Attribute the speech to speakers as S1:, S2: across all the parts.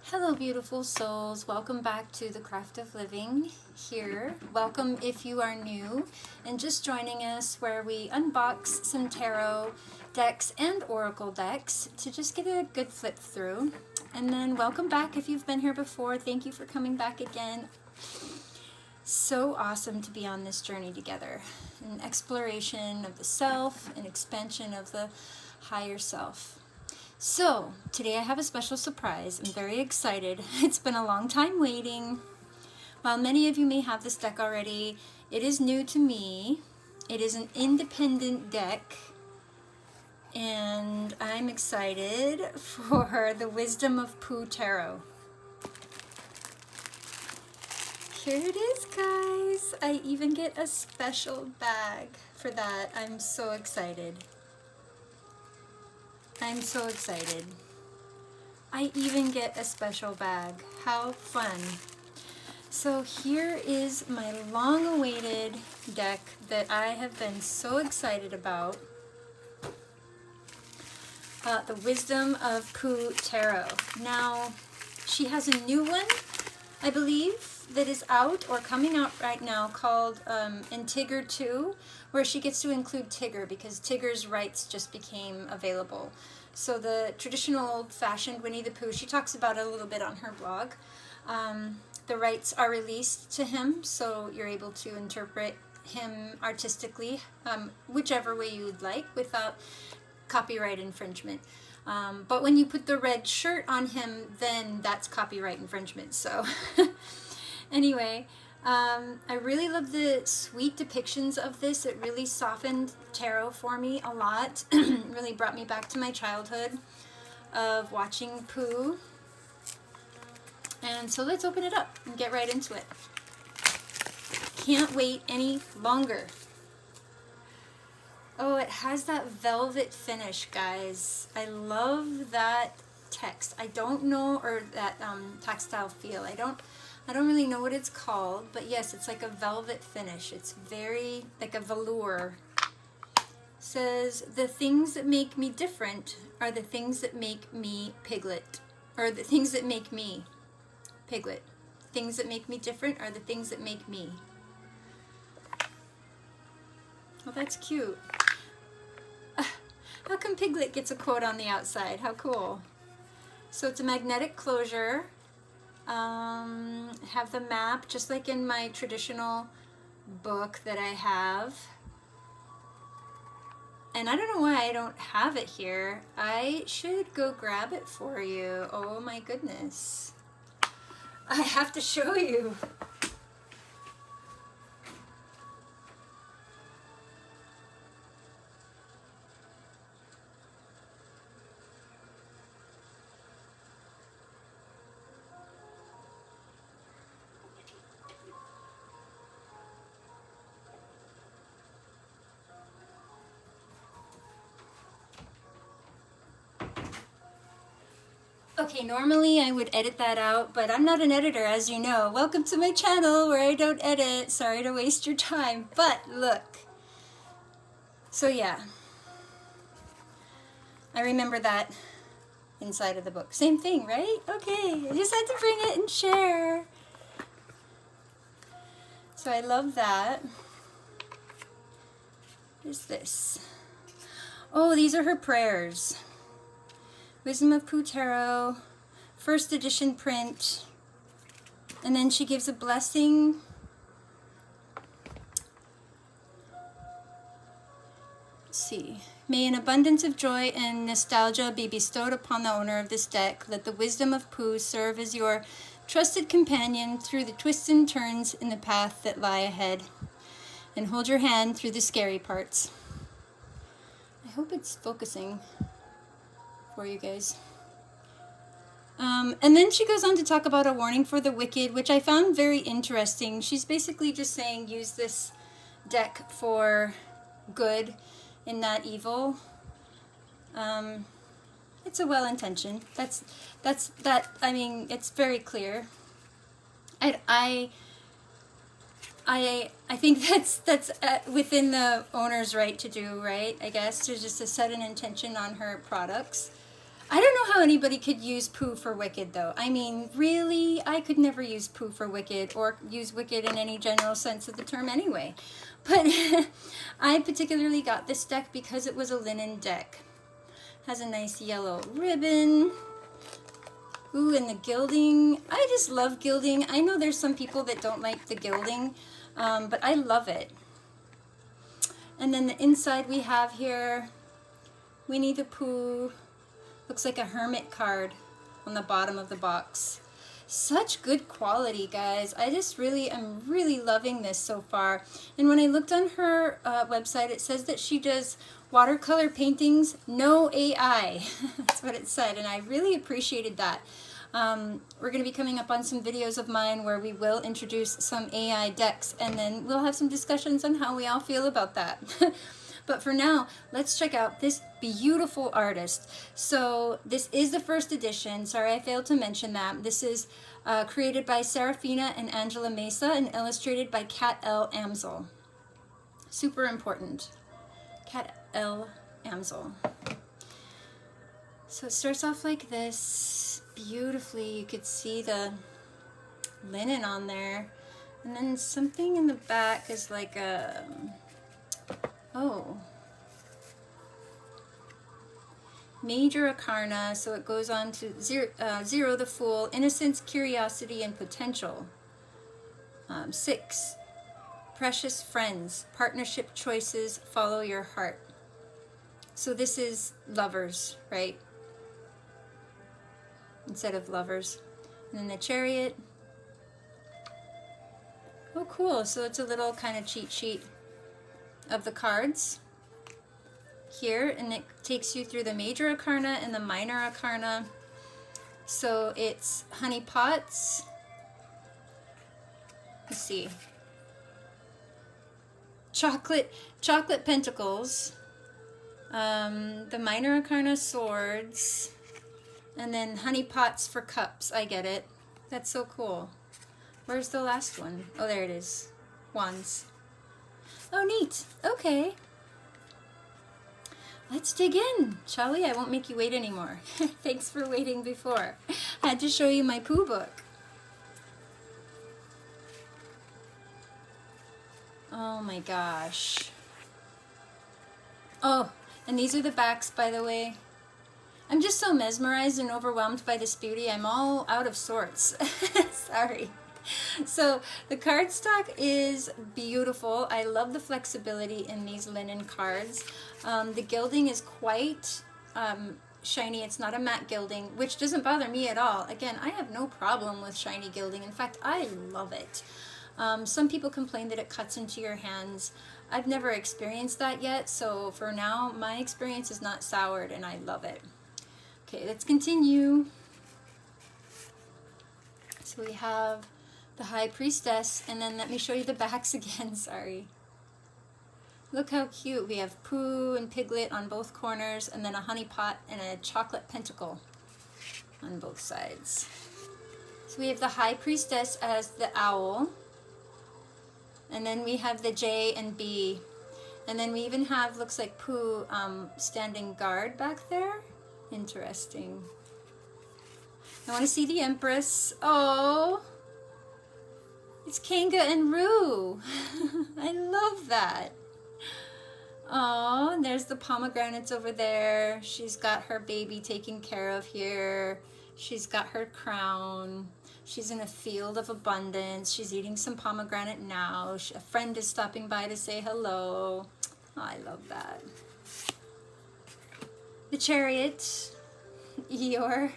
S1: Hello beautiful souls, welcome back to the Craft of Living here. Welcome if you are new and just joining us, where we unbox some tarot decks and oracle decks to just get a good flip through. And then welcome back if you've been here before. Thank you for coming back again. So awesome to be on this journey together. An exploration of the self, an expansion of the higher self. So, today I have a special surprise. I'm very excited. It's been a long time waiting. While many of you may have this deck already, it is new to me. It is an independent deck, and I'm excited for the Wisdom of Pooh Tarot. Here it is, guys. I even get a special bag for that. I'm so excited. I'm so excited. I even get a special bag. How fun. So here is my long-awaited deck that I have been so excited about. The Wisdom of Pooh Tarot. Now, she has a new one, I believe, that is out or coming out right now called In Tigger 2, where she gets to include Tigger because Tigger's rights just became available. So the traditional old-fashioned Winnie the Pooh, she talks about it a little bit on her blog. The rights are released to him, so you're able to interpret him artistically, whichever way you would like, without copyright infringement. But when you put the red shirt on him, then that's copyright infringement. So anyway, I really love the sweet depictions of this. It really softened tarot for me a lot. Really brought me back to my childhood of watching Pooh. And so let's open it up and get right into it. Can't wait any longer. Oh, it has that velvet finish, guys. I love that text. I don't know, or that textile feel. I don't really know what it's called, but yes, it's like a velvet finish. It's very like a velour. It says, the things that make me different are the things that make me Piglet. Or the things that make me Piglet. Things that make me different are the things that make me. Well, that's cute. How come Piglet gets a quote on the outside? How cool. So it's a magnetic closure. Have the map, just like in my traditional book that I have. And I don't know why I don't have it here. I should go grab it for you. Oh my goodness. I have to show you. Okay, normally I would edit that out, but I'm not an editor, as you know. Welcome to my channel where I don't edit. Sorry to waste your time, but look. So yeah, I remember that inside of the book. Same thing, right? Okay, I just had to bring it and share. So I love that. What is this? Oh, these are her prayers. Wisdom of Pooh Tarot, first edition print, and then she gives a blessing. Let's see. May an abundance of joy and nostalgia be bestowed upon the owner of this deck. Let the wisdom of Pooh serve as your trusted companion through the twists and turns in the path that lie ahead, and hold your hand through the scary parts. I hope it's focusing for you guys. And then she goes on to talk about a warning for the wicked, which I found very interesting. She's basically just saying use this deck for good and not evil. It's a well-intentioned. I mean, it's very clear. I think that's within the owner's right to do, right? I guess to just to set an intention on her products. I don't know how anybody could use Pooh for Wicked, though. I mean, really, I could never use Pooh for Wicked, or use Wicked in any general sense of the term anyway. But I particularly got this deck because it was a linen deck. Has a nice yellow ribbon. Ooh, and the gilding. I just love gilding. I know there's some people that don't like the gilding, but I love it. And then the inside we have here Winnie the Pooh. Looks like a hermit card on the bottom of the box. Such good quality, guys. I just am really loving this so far. And when I looked on her website, it says that she does watercolor paintings, no AI. That's what it said, and I really appreciated that. We're going to be coming up on some videos of mine where we will introduce some AI decks, and then we'll have some discussions on how we all feel about that. But for now, let's check out this beautiful artist. So this is the first edition. Sorry, I failed to mention that. This is created by Serafina and Angela Mesa and illustrated by Kat L. Amsel. Super important. Kat L. Amsel. So it starts off like this. Beautifully, you could see the linen on there. And then something in the back is like a... Oh, Major Arcana, so it goes on to zero the Fool, Innocence, Curiosity, and Potential. 6, Precious Friends, Partnership Choices, Follow Your Heart. So this is lovers, right? Instead of lovers. And then the Chariot. Oh, cool. So it's a little kind of cheat sheet of the cards here, and it takes you through the Major Arcana and the Minor Arcana. So it's Honey Pots. Let's see. Chocolate Pentacles. The Minor Arcana Swords. And then Honey Pots for Cups. I get it. That's so cool. Where's the last one? Oh, there it is. Wands. Oh, neat. Okay. Let's dig in, shall we? I won't make you wait anymore. Thanks for waiting before. I had to show you my Pooh book. Oh my gosh. Oh, and these are the backs, by the way. I'm just so mesmerized and overwhelmed by this beauty. I'm all out of sorts. Sorry. So the cardstock is beautiful. I love the flexibility in these linen cards. The gilding is quite shiny. It's not a matte gilding, which doesn't bother me at all. Again, I have no problem with shiny gilding. In fact, I love it. Some people complain that it cuts into your hands. I've never experienced that yet, so for now, my experience is not soured, and I love it. Okay, let's continue. So we have the High Priestess, and then let me show you the backs again, sorry. Look how cute. We have Pooh and Piglet on both corners, and then a honey pot and a chocolate pentacle on both sides. So we have the High Priestess as the owl, and then we have the J and B, and then we even have, looks like Pooh standing guard back there. Interesting. I want to see the Empress. Oh, it's Kanga and Roo. I love that. Oh, and there's the pomegranates over there. She's got her baby taken care of here. She's got her crown. She's in a field of abundance. She's eating some pomegranate now. A friend is stopping by to say hello. Oh, I love that. The Chariot, Eeyore,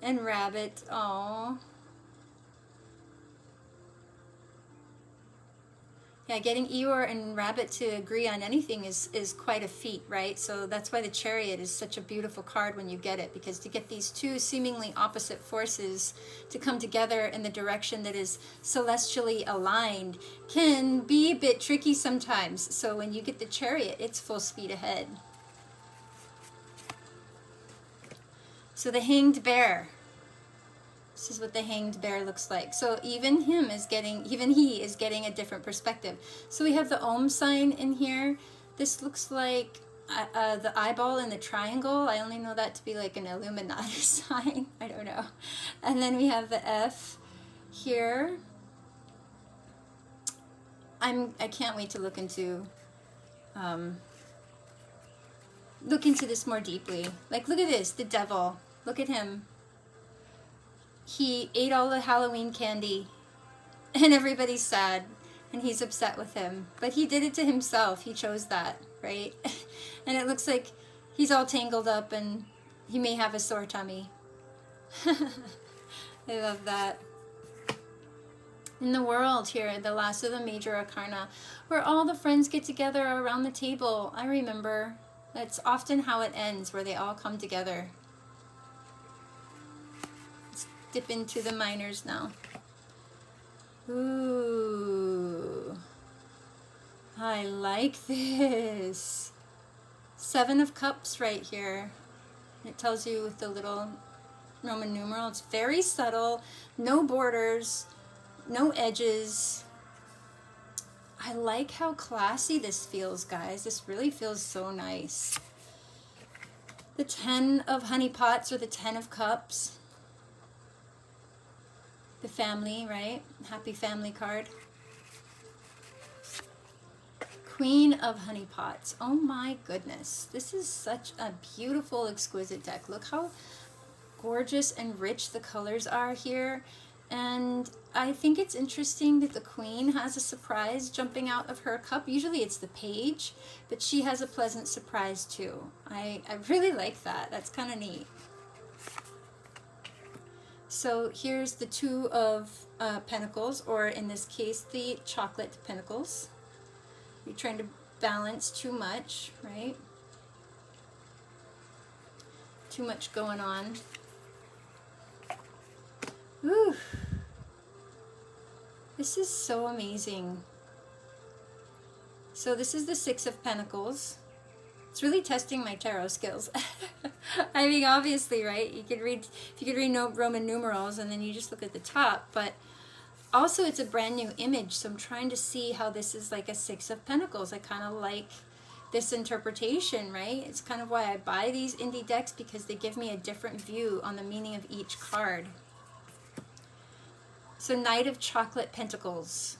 S1: and Rabbit. Oh. Yeah, getting Eeyore and Rabbit to agree on anything is quite a feat, right? So that's why the Chariot is such a beautiful card when you get it, because to get these two seemingly opposite forces to come together in the direction that is celestially aligned can be a bit tricky sometimes. So when you get the Chariot, it's full speed ahead. So the Hanged Bear. This is what the Hanged Bear looks like. So even he is getting a different perspective. So we have the Om sign in here. This looks like the eyeball and the triangle. I only know that to be like an Illuminati sign. I don't know. And then we have the F here. I can't wait to look into this more deeply. Like, look at this, the devil. Look at him. He ate all the Halloween candy, and everybody's sad, and he's upset with him. But he did it to himself. He chose that, right? And it looks like he's all tangled up, and he may have a sore tummy. I love that. In the world here, the last of the major arcana, where all the friends get together around the table. I remember. That's often how it ends, where they all come together. Let's dip into the minors now. Ooh. I like this. 7 of Cups right here. It tells you with the little Roman numeral. It's very subtle. No borders. No edges. I like how classy this feels, guys. This really feels so nice. The 10 of Honey Pots, or the 10 of Cups. The family, right? Happy family card. Queen of Honey Pots. Oh my goodness. This is such a beautiful, exquisite deck. Look how gorgeous and rich the colors are here. And I think it's interesting that the Queen has a surprise jumping out of her cup. Usually it's the Page, but she has a pleasant surprise too. I really like that. That's kind of neat. So here's the 2 of Pentacles, or in this case, the Chocolate Pentacles. You're trying to balance too much, right? Too much going on. Ooh. This is so amazing. So this is the 6 of Pentacles. It's really testing my tarot skills. I mean, obviously, right? You could read, if you could read Roman numerals, and then you just look at the top, but also it's a brand new image, so I'm trying to see how this is like a 6 of Pentacles. I kind of like this interpretation, right? It's kind of why I buy these indie decks, because they give me a different view on the meaning of each card. So Knight of Chocolate Pentacles.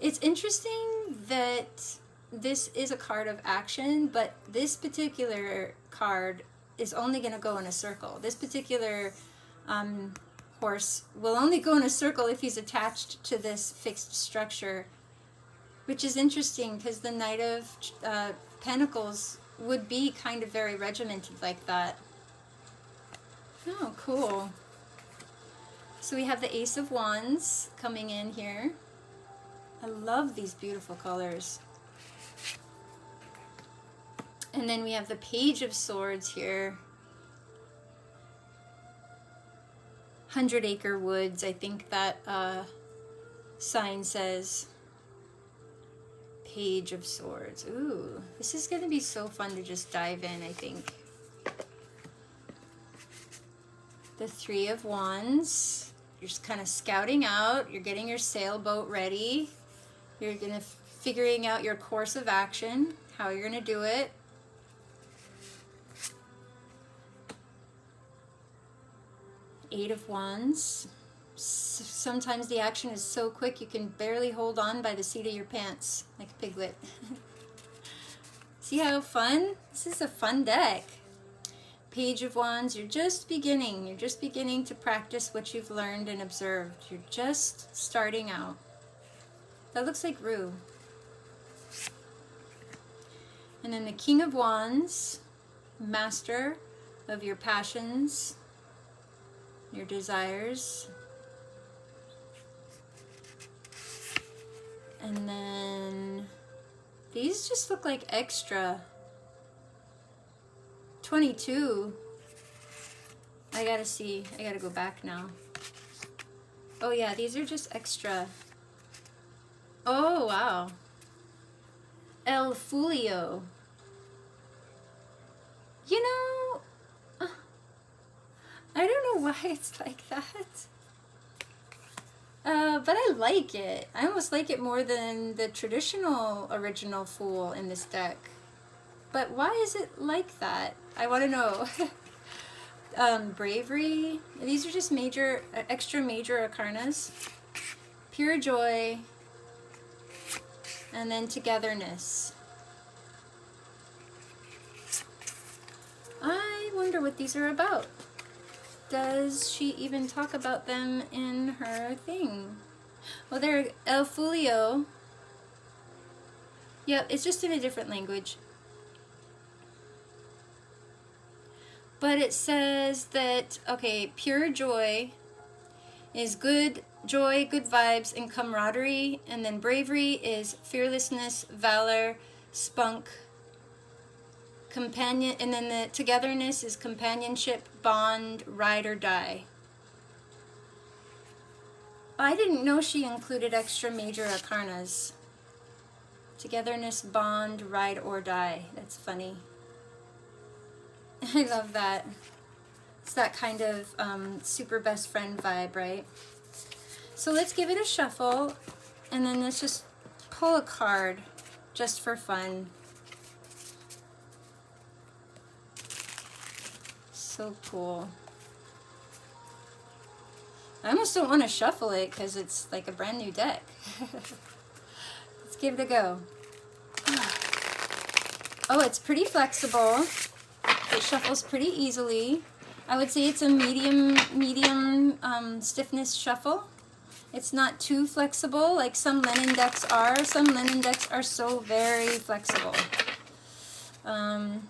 S1: It's interesting that this is a card of action, but this particular card is only going to go in a circle. This particular horse will only go in a circle if he's attached to this fixed structure, which is interesting because the Knight of Pentacles would be kind of very regimented like that. Oh, cool. So we have the Ace of Wands coming in here. I love these beautiful colors. And then we have the Page of Swords here. 100 Acre Woods, I think that sign says. Page of Swords. Ooh, this is going to be so fun to just dive in, I think. The 3 of Wands. You're just kind of scouting out. You're getting your sailboat ready. You're going to figuring out your course of action, how you're going to do it. Eight of Wands. Sometimes the action is so quick you can barely hold on by the seat of your pants, like a piglet. See how fun? This is a fun deck. Page of Wands, you're just beginning. You're just beginning to practice what you've learned and observed. You're just starting out. That looks like Rue. And then the King of Wands, master of your passions, your desires. And then these just look like extra. 22. I gotta see. I gotta go back now. Oh yeah, these are just extra. Oh wow. El Fulio. You know, I don't know why it's like that. But I like it. I almost like it more than the traditional original Fool in this deck. but why is it like that? I want to know. Bravery. These are just major, extra major arcanas. Pure joy. And then togetherness. I wonder what these are about. Does she even talk about them in her thing? Well, they're El Fulio. Yep, it's just in a different language. But it says that, okay, pure joy is good joy, good vibes, and camaraderie. And then bravery is fearlessness, valor, spunk, companion. And then the togetherness is companionship, bond, ride or die. I didn't know she included extra major arcanas. Togetherness, bond, ride or die. That's funny. I love that. It's that kind of super best friend vibe, right? So let's give it a shuffle, and then let's just pull a card just for fun. So cool. I almost don't want to shuffle it because it's like a brand new deck. Let's give it a go. Oh, it's pretty flexible. It shuffles pretty easily. I would say it's a medium stiffness shuffle. It's not too flexible like some linen decks are. Some linen decks are so very flexible. I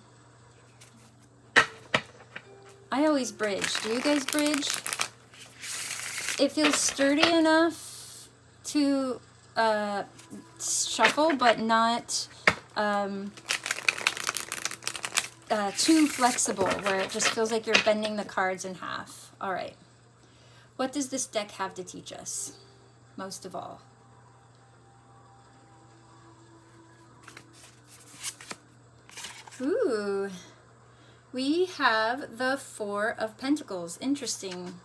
S1: always bridge. Do you guys bridge? It feels sturdy enough to shuffle, but not too flexible, where it just feels like you're bending the cards in half. All right. What does this deck have to teach us, most of all? Ooh, we have the Four of Pentacles. Interesting.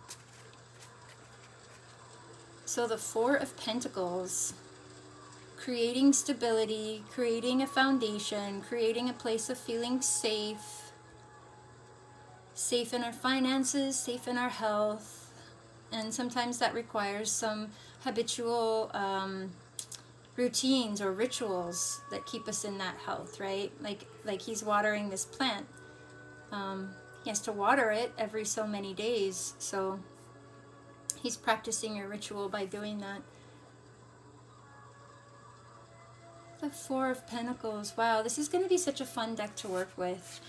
S1: So the Four of Pentacles, creating stability, creating a foundation, creating a place of feeling safe, safe in our finances, safe in our health, and sometimes that requires some habitual routines or rituals that keep us in that health, right? Like he's watering this plant. He has to water it every so many days, so he's practicing a ritual by doing that. The Four of Pentacles. Wow, this is going to be such a fun deck to work with.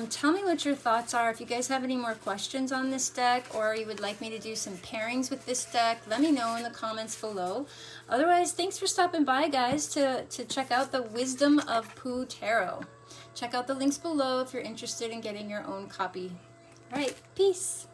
S1: Tell me what your thoughts are. If you guys have any more questions on this deck, or you would like me to do some pairings with this deck, let me know in the comments below. Otherwise, thanks for stopping by, guys, to check out the Wisdom of Pooh Tarot. Check out the links below if you're interested in getting your own copy. All right, peace.